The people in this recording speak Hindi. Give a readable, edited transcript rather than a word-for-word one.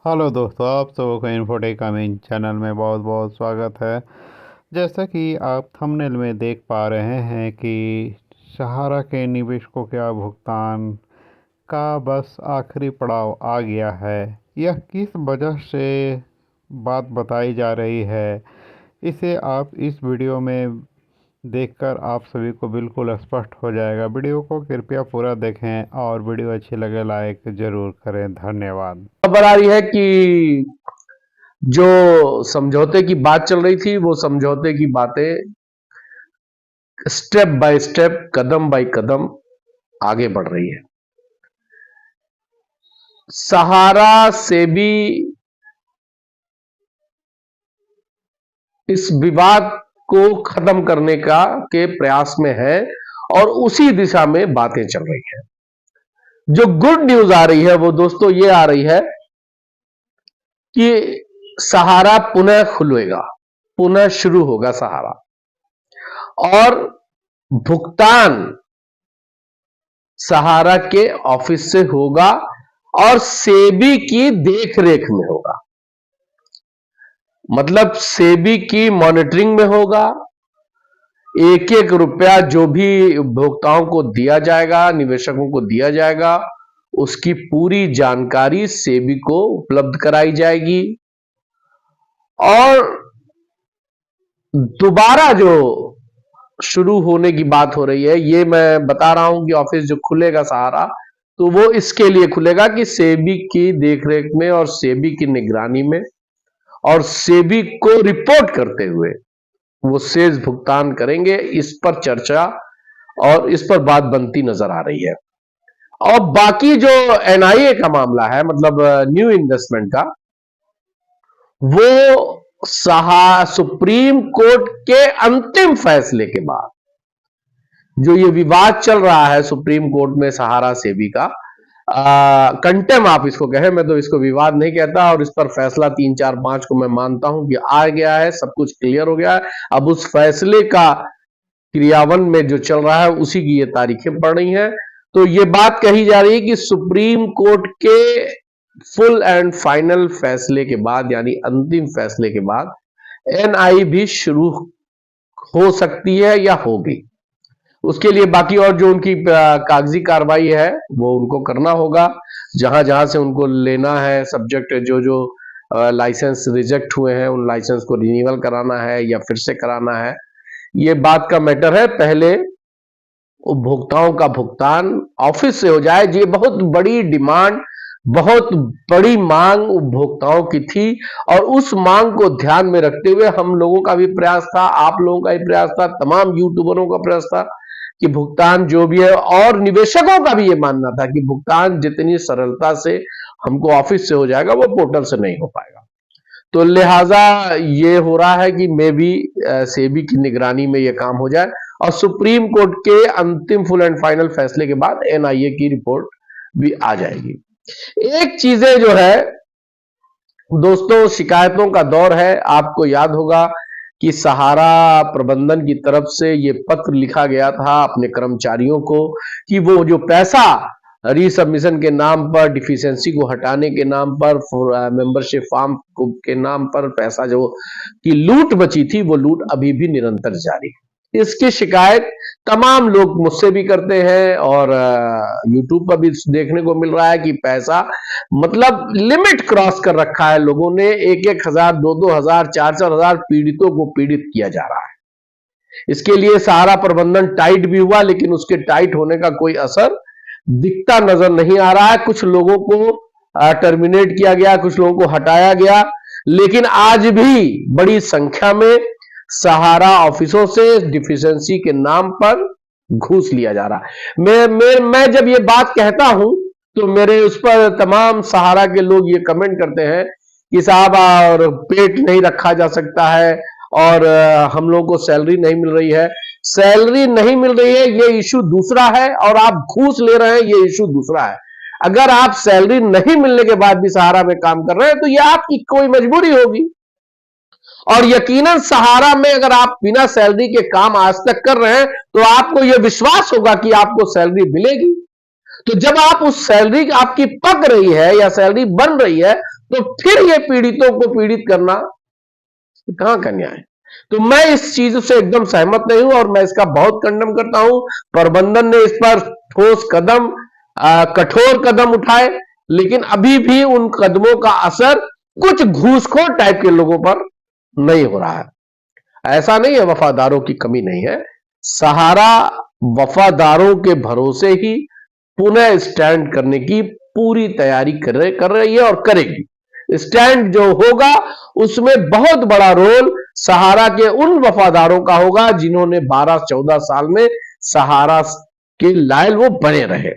हेलो दोस्तों, आप सबों का इन्फोटेक अमीन चैनल में बहुत बहुत स्वागत है। जैसा कि आप थंबनेल में देख पा रहे हैं कि सहारा के निवेशकों का भुगतान का बस आखिरी पड़ाव आ गया है। यह किस वजह से बात बताई जा रही है, इसे आप इस वीडियो में देखकर आप सभी को बिल्कुल स्पष्ट हो जाएगा। वीडियो को कृपया पूरा देखें और वीडियो अच्छी लगे लाइक ज़रूर करें। धन्यवाद। खबर आ रही है कि जो समझौते की बात चल रही थी वो समझौते की बातें स्टेप बाय स्टेप, कदम बाय कदम आगे बढ़ रही है। सहारा से भी इस विवाद को खत्म करने का के प्रयास में है और उसी दिशा में बातें चल रही है। जो गुड न्यूज आ रही है वो दोस्तों ये आ रही है कि सहारा पुनः खुलेगा, पुनः शुरू होगा सहारा, और भुगतान सहारा के ऑफिस से होगा और सेबी की देखरेख में होगा। मतलब सेबी की मॉनिटरिंग में होगा। एक एक रुपया जो भी उपभोक्ताओं को दिया जाएगा, निवेशकों को दिया जाएगा, उसकी पूरी जानकारी सेबी को उपलब्ध कराई जाएगी। और दोबारा जो शुरू होने की बात हो रही है, ये मैं बता रहा हूं कि ऑफिस जो खुलेगा सहारा, तो वो इसके लिए खुलेगा कि सेबी की देखरेख में और सेबी की निगरानी में और सेबी को रिपोर्ट करते हुए वो शेष भुगतान करेंगे। इस पर चर्चा और इस पर बात बनती नजर आ रही है। और बाकी जो एनआईए का मामला है, मतलब न्यू इन्वेस्टमेंट का, वो सुप्रीम कोर्ट के अंतिम फैसले के बाद जो ये विवाद चल रहा है सुप्रीम कोर्ट में सहारा सेबी का, कंटेम आप इसको कहें, मैं तो इसको विवाद नहीं कहता, और इस पर फैसला 3, 4, 5 को मैं मानता हूं कि आ गया है, सब कुछ क्लियर हो गया है। अब उस फैसले का क्रियान्वयन में जो चल रहा है उसी की ये तारीखें पड़ रही हैं। तो ये बात कही जा रही है कि सुप्रीम कोर्ट के फुल एंड फाइनल फैसले के बाद, यानी अंतिम फैसले के बाद, एनआई भी शुरू हो सकती है या होगी। उसके लिए बाकी और जो उनकी कागजी कार्रवाई है वो उनको करना होगा। जहां जहां से उनको लेना है सब्जेक्ट, जो जो लाइसेंस रिजेक्ट हुए हैं उन लाइसेंस को रिन्यूअल कराना है या फिर से कराना है, ये बात का मैटर है। पहले उपभोक्ताओं का भुगतान ऑफिस से हो जाए। ये बहुत बड़ी डिमांड, बहुत बड़ी मांग उपभोक्ताओं की थी, और उस मांग को ध्यान में रखते हुए हम लोगों का भी प्रयास था, आप लोगों का भी प्रयास था, तमाम यूट्यूबरों का प्रयास था कि भुगतान जो भी है, और निवेशकों का भी ये मानना था कि भुगतान जितनी सरलता से हमको ऑफिस से हो जाएगा वो पोर्टल से नहीं हो पाएगा। तो लिहाजा ये हो रहा है कि मे भी सेबी की निगरानी में ये काम हो जाए और सुप्रीम कोर्ट के अंतिम फुल एंड फाइनल फैसले के बाद एनआईए की रिपोर्ट भी आ जाएगी। एक चीजें जो है दोस्तों, शिकायतों का दौर है। आपको याद होगा कि सहारा प्रबंधन की तरफ से ये पत्र लिखा गया था अपने कर्मचारियों को कि वो जो पैसा रीसबमिशन के नाम पर, डिफिशियंसी को हटाने के नाम पर, मेंबरशिप फॉर्म के नाम पर पैसा जो की लूट बची थी, वो लूट अभी भी निरंतर जारी है। इसकी शिकायत तमाम लोग मुझसे भी करते हैं और यूट्यूब पर भी देखने को मिल रहा है कि पैसा, मतलब लिमिट क्रॉस कर रखा है लोगों ने। 1,000, 2,000, 4,000 पीड़ितों को पीड़ित किया जा रहा है। इसके लिए सहारा प्रबंधन टाइट भी हुआ, लेकिन उसके टाइट होने का कोई असर दिखता नजर नहीं आ रहा है। कुछ लोगों को टर्मिनेट किया गया, कुछ लोगों को हटाया गया, लेकिन आज भी बड़ी संख्या में सहारा ऑफिसों से डिफिशियंसी के नाम पर घूस लिया जा रहा है। मैं जब ये बात कहता हूं तो मेरे उस पर तमाम सहारा के लोग ये कमेंट करते हैं कि साहब, और पेट नहीं रखा जा सकता है, और हम लोगों को सैलरी नहीं मिल रही है। सैलरी नहीं मिल रही है ये इशू दूसरा है, और आप घूस ले रहे हैं ये इशू दूसरा है। अगर आप सैलरी नहीं मिलने के बाद भी सहारा में काम कर रहे हैं तो ये आपकी कोई मजबूरी होगी, और यकीनन सहारा में अगर आप बिना सैलरी के काम आज तक कर रहे हैं तो आपको यह विश्वास होगा कि आपको सैलरी मिलेगी। तो जब आप उस सैलरी आपकी पक रही है या सैलरी बन रही है तो फिर ये पीड़ितों को पीड़ित करना कहां का न्याय है? तो मैं इस चीज से एकदम सहमत नहीं हूं और मैं इसका बहुत खंडन करता हूं। प्रबंधन ने इस पर ठोस कदम, कठोर कदम उठाए, लेकिन अभी भी उन कदमों का असर कुछ घूसखोर टाइप के लोगों पर नहीं हो रहा है। ऐसा नहीं है वफादारों की कमी नहीं है, सहारा वफादारों के भरोसे ही पुनः स्टैंड करने की पूरी तैयारी कर रही है और करेगी। स्टैंड जो होगा उसमें बहुत बड़ा रोल सहारा के उन वफादारों का होगा जिन्होंने 12-14 साल में सहारा के लायल वो बने रहे।